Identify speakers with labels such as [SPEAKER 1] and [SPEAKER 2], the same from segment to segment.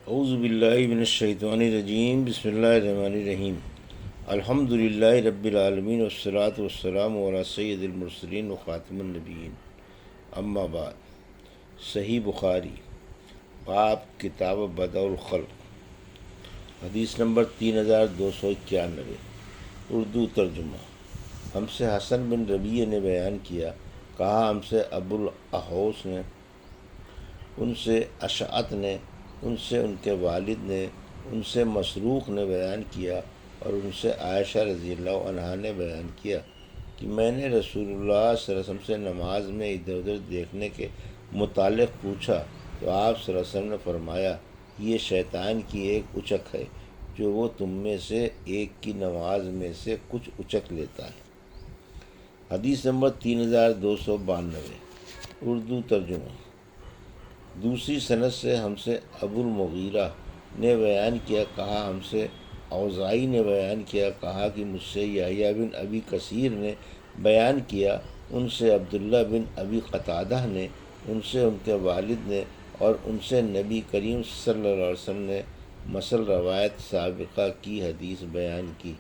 [SPEAKER 1] اعوذ باللہ من الشیطان الرجیم، بسم اللہ الرحمن الرحیم۔ الحمد للہ رب العالمین والصلاة والسلام علی سید المرسلین وخاتم النبیین، اما بعد۔ صحیح بخاری، باب کتاب بدء الخلق، حدیث نمبر 3291، اردو ترجمہ۔ ہم سے حسن بن ربیع نے بیان کیا، کہا ہم سے ابو الاحوص نے، ان سے اشعث نے، ان سے ان کے والد نے، ان سے مسروق نے بیان کیا، اور ان سے عائشہ رضی اللہ عنہا نے بیان کیا کہ میں نے رسول اللہ صلی اللہ علیہ وسلم سے نماز میں ادھر ادھر دیکھنے کے متعلق پوچھا تو آپ صلی اللہ علیہ وسلم نے فرمایا، یہ شیطان کی ایک اچک ہے جو وہ تم میں سے ایک کی نماز میں سے کچھ اچک لیتا ہے۔ حدیث نمبر 3292، اردو ترجمہ۔ دوسری سند سے ہم سے ابو المغیرہ نے بیان کیا، کہا ہم سے اوزاعی نے بیان کیا، کہا کہ مجھ سے یحییٰ بن ابی کثیر نے بیان کیا، ان سے عبداللہ بن ابی قتادہ نے، ان سے ان کے والد نے، اور ان سے نبی کریم صلی اللہ علیہ وسلم نے مثل روایت سابقہ کی حدیث بیان کی۔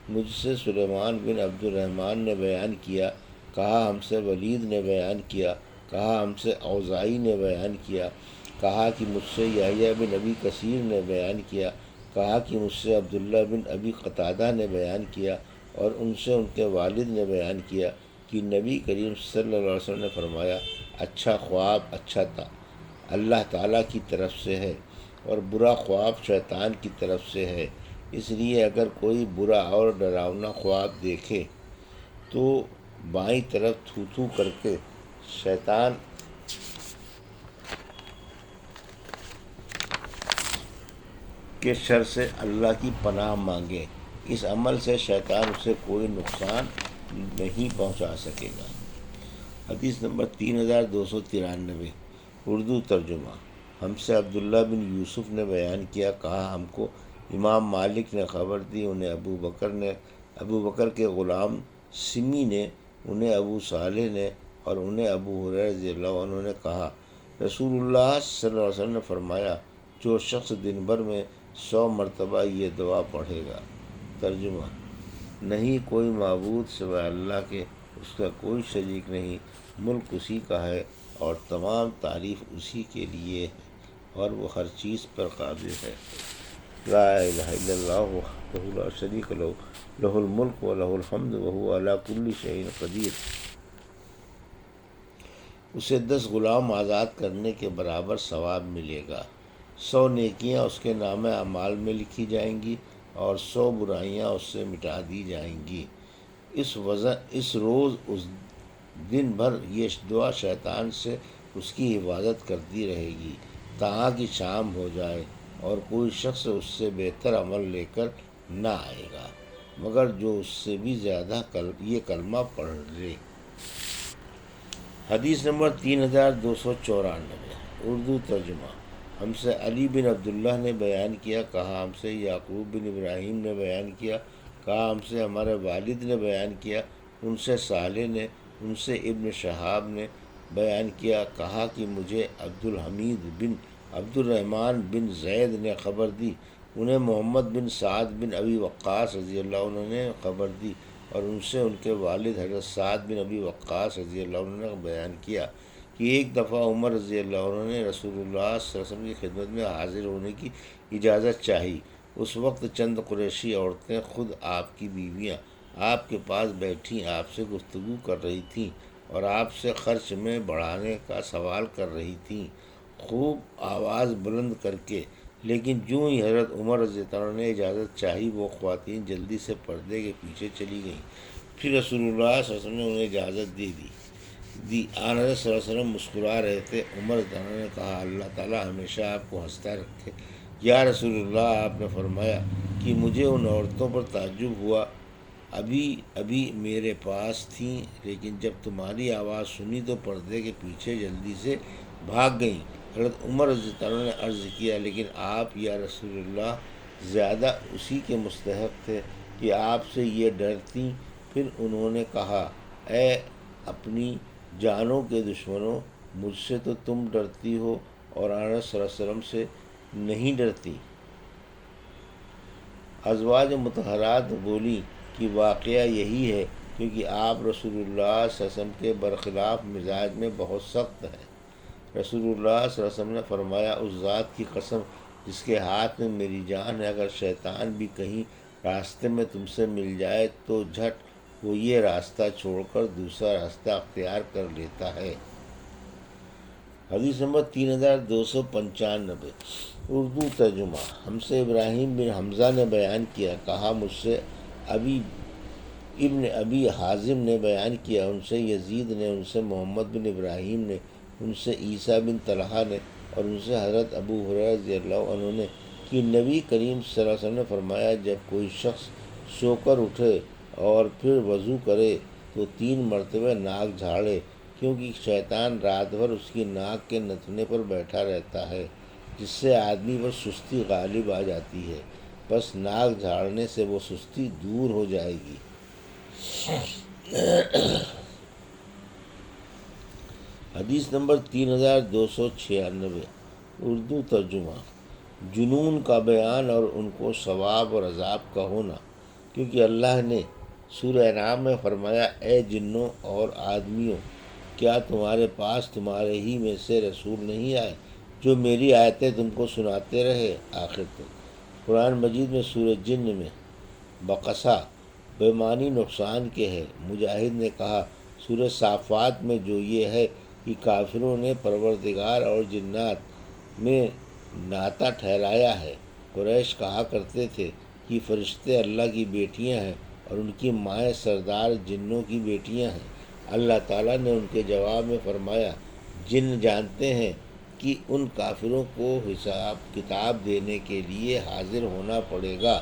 [SPEAKER 1] مجھ سے سلیمان بن عبد الرحمن نے بیان کیا، کہا ہم سے ولید نے بیان کیا، کہا ہم سے اوزاعی نے بیان کیا، کہا کہ مجھ سے یحییٰ بن ابی کثیر نے بیان کیا، کہا کہ مجھ سے عبداللہ بن ابی قتادہ نے بیان کیا، اور ان سے ان کے والد نے بیان کیا کہ نبی کریم صلی اللہ علیہ وسلم نے فرمایا، اچھا خواب اللہ تعالیٰ کی طرف سے ہے، اور برا خواب شیطان کی طرف سے ہے۔ اس لیے اگر کوئی برا اور ڈراؤنا خواب دیکھے تو بائیں طرف تھو تھو کر کے شیطان کے شر سے اللہ کی پناہ مانگے، اس عمل سے شیطان اسے کوئی نقصان نہیں پہنچا سکے گا۔ حدیث نمبر 3293، اردو ترجمہ۔ ہم سے عبداللہ بن یوسف نے بیان کیا، کہا ہم کو امام مالک نے خبر دی، انہیں ابو بکر کے غلام سمی نے، انہیں ابو صالح نے، اور انہیں ابو ہریرہ رضی اللہ عنہ نے کہا، رسول اللہ صلی اللہ علیہ وسلم نے فرمایا، جو شخص دن بھر میں 100 مرتبہ یہ دعا پڑھے گا۔ ترجمہ۔ نہیں کوئی معبود سوائے اللہ کے، اس کا کوئی شریک نہیں، ملک اسی کا ہے اور تمام تعریف اسی کے لیے ہے، اور وہ ہر چیز پر قادر ہے۔ لا الہ الا اللہ وحدہ لا شریک لہ، لہ الملک و لہ الحمد وہو علی کل شیء قدیر۔ اسے 10 غلام آزاد کرنے کے برابر ثواب ملے گا، 100 نیکیاں اس کے نامہ اعمال میں لکھی جائیں گی، اور 100 برائیاں اس سے مٹا دی جائیں گی۔ اس روز اس دن بھر یہ دعا شیطان سے اس کی حفاظت کرتی رہے گی تاں کہ شام ہو جائے، اور کوئی شخص اس سے بہتر عمل لے کر نہ آئے گا مگر جو اس سے بھی زیادہ یہ کلمہ پڑھ لے۔ حدیث نمبر 3294، اردو ترجمہ۔ ہم سے علی بن عبداللہ نے بیان کیا، کہا ہم سے یعقوب بن ابراہیم نے بیان کیا، کہا ہم سے ہمارے والد نے بیان کیا، ان سے صالح نے، ان سے ابن شہاب نے بیان کیا، کہا کہ مجھے عبدالحمید بن عبد الرحمن بن زید نے خبر دی، انہیں محمد بن سعد بن ابی وقاص رضی اللہ عنہ نے خبر دی، اور ان سے ان کے والد حضرت سعد بن ابی وقاص رضی اللہ عنہ نے بیان کیا کہ ایک دفعہ عمر رضی اللہ عنہ نے رسول اللہ صلی اللہ علیہ وسلم کی خدمت میں حاضر ہونے کی اجازت چاہی۔ اس وقت چند قریشی عورتیں، خود آپ کی بیویاں، آپ کے پاس بیٹھی آپ سے گفتگو کر رہی تھیں اور آپ سے خرچ میں بڑھانے کا سوال کر رہی تھیں، خوب آواز بلند کر کے، لیکن جوں ہی حضرت عمر رضی اللہ عنہ نے اجازت چاہی، وہ خواتین جلدی سے پردے کے پیچھے چلی گئیں۔ پھر رسول اللہ صلی اللہ علیہ وسلم نے انہیں اجازت دے دی۔ آن حضرت صلی اللہ علیہ وسلم مسکرا رہے تھے۔ عمر رضی اللہ عنہ نے کہا، اللہ تعالیٰ ہمیشہ آپ کو ہنستا رکھے۔ یا رسول اللہ، آپ نے فرمایا کہ مجھے ان عورتوں پر تعجب ہوا، ابھی میرے پاس تھیں، لیکن جب تمہاری آواز سنی تو پردے کے پیچھے جلدی سے بھاگ گئیں۔ حضرت عمر رضی اللہ عنہ نے عرض کیا، لیکن آپ یا رسول اللہ زیادہ اسی کے مستحق تھے کہ آپ سے یہ ڈرتیں۔ پھر انہوں نے کہا، اے اپنی جانوں کے دشمنوں، مجھ سے تو تم ڈرتی ہو اور آن صلی اللہ علیہ وسلم سے نہیں ڈرتی؟ ازواج مطہرات بولی کہ واقعہ یہی ہے، کیونکہ آپ رسول اللہ صلی اللہ علیہ وسلم کے برخلاف مزاج میں بہت سخت ہیں۔ رسول اللہ صلی اللہ علیہ وسلم نے فرمایا، اس ذات کی قسم جس کے ہاتھ میں میری جان ہے، اگر شیطان بھی کہیں راستے میں تم سے مل جائے تو جھٹ وہ یہ راستہ چھوڑ کر دوسرا راستہ اختیار کر لیتا ہے۔ حدیث نمبر 3295، اردو ترجمہ۔ ہم سے ابراہیم بن حمزہ نے بیان کیا، کہا مجھ سے ابن ابی حازم نے بیان کیا، ان سے یزید نے، ان سے محمد بن ابراہیم نے، ان سے عیسیٰ بن طلحہ نے، اور ان سے حضرت ابو ہریرہ رضی اللہ عنہ نے کہ نبی کریم صلی اللہ علیہ وسلم نے فرمایا، جب کوئی شخص سو کر اٹھے اور پھر وضو کرے تو 3 مرتبہ ناک جھاڑے، کیونکہ شیطان رات بھر اس کی ناک کے نتنے پر بیٹھا رہتا ہے، جس سے آدمی پر سستی غالب آ جاتی ہے، بس ناک جھاڑنے سے وہ سستی دور ہو جائے گی۔ حدیث نمبر 3296، اردو ترجمہ۔ جنون کا بیان اور ان کو ثواب اور عذاب کا ہونا، کیونکہ اللہ نے سورہ انعام میں فرمایا، اے جنوں اور آدمیوں، کیا تمہارے پاس تمہارے ہی میں سے رسول نہیں آئے جو میری آیتیں تم کو سناتے رہے آخر تک۔ قرآن مجید میں سورہ جن میں بقصہ بے معنی نقصان کے ہے۔ مجاہد نے کہا، سورہ صافات میں جو یہ ہے کہ کافروں نے پروردگار اور جنات میں ناطہ ٹھہرایا ہے۔ قریش کہا کرتے تھے کہ فرشتے اللہ کی بیٹیاں ہیں اور ان کی مائیں سردار جنوں کی بیٹیاں ہیں۔ اللہ تعالیٰ نے ان کے جواب میں فرمایا، جن جانتے ہیں کہ ان کافروں کو حساب کتاب دینے کے لیے حاضر ہونا پڑے گا۔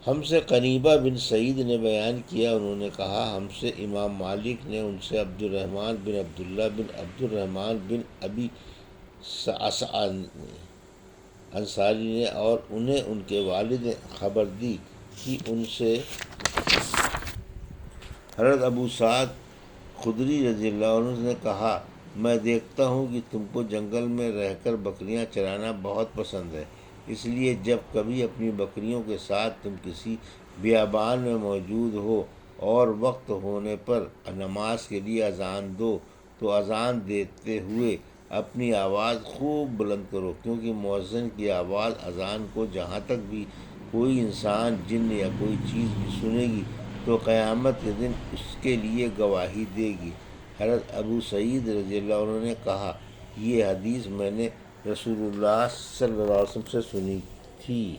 [SPEAKER 1] ہم سے قنیبہ بن سعید نے بیان کیا، انہوں نے کہا، ہم سے امام مالک نے، ان سے عبد الرحمن بن عبداللہ بن عبد الرحمن بن ابی صعصع انصاری نے، اور انہیں ان کے والد نے خبر دی کہ ان سے حضرت ابو سعید خدری رضی اللہ عنہ نے کہا، میں دیکھتا ہوں کہ تم کو جنگل میں رہ کر بکریاں چرانا بہت پسند ہے، اس لیے جب کبھی اپنی بکریوں کے ساتھ تم کسی بیابان میں موجود ہو اور وقت ہونے پر نماز کے لیے اذان دو تو اذان دیتے ہوئے اپنی آواز خوب بلند کرو، کیونکہ مؤذن کی آواز اذان کو جہاں تک بھی کوئی انسان، جن یا کوئی چیز بھی سنے گی تو قیامت کے دن اس کے لیے گواہی دے گی۔ حضرت ابو سعید رضی اللہ عنہ نے کہا، یہ حدیث میں نے رسول اللہ صلی اللہ علیہ وسلم سے سنی تھی۔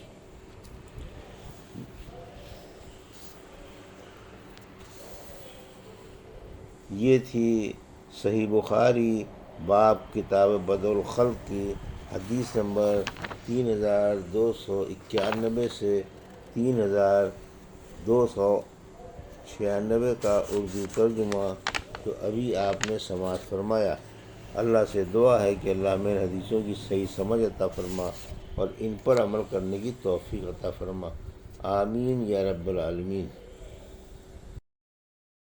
[SPEAKER 1] یہ تھی صحیح بخاری باب کتاب بدء الخلق کی حدیث نمبر 3291 سے 3296 کا اردو ترجمہ جو ابھی آپ نے سماعت فرمایا۔ اللہ سے دعا ہے کہ اللہ میرے حدیثوں کی صحیح سمجھ عطا فرما اور ان پر عمل کرنے کی توفیق عطا فرما، آمین یا رب العالمین۔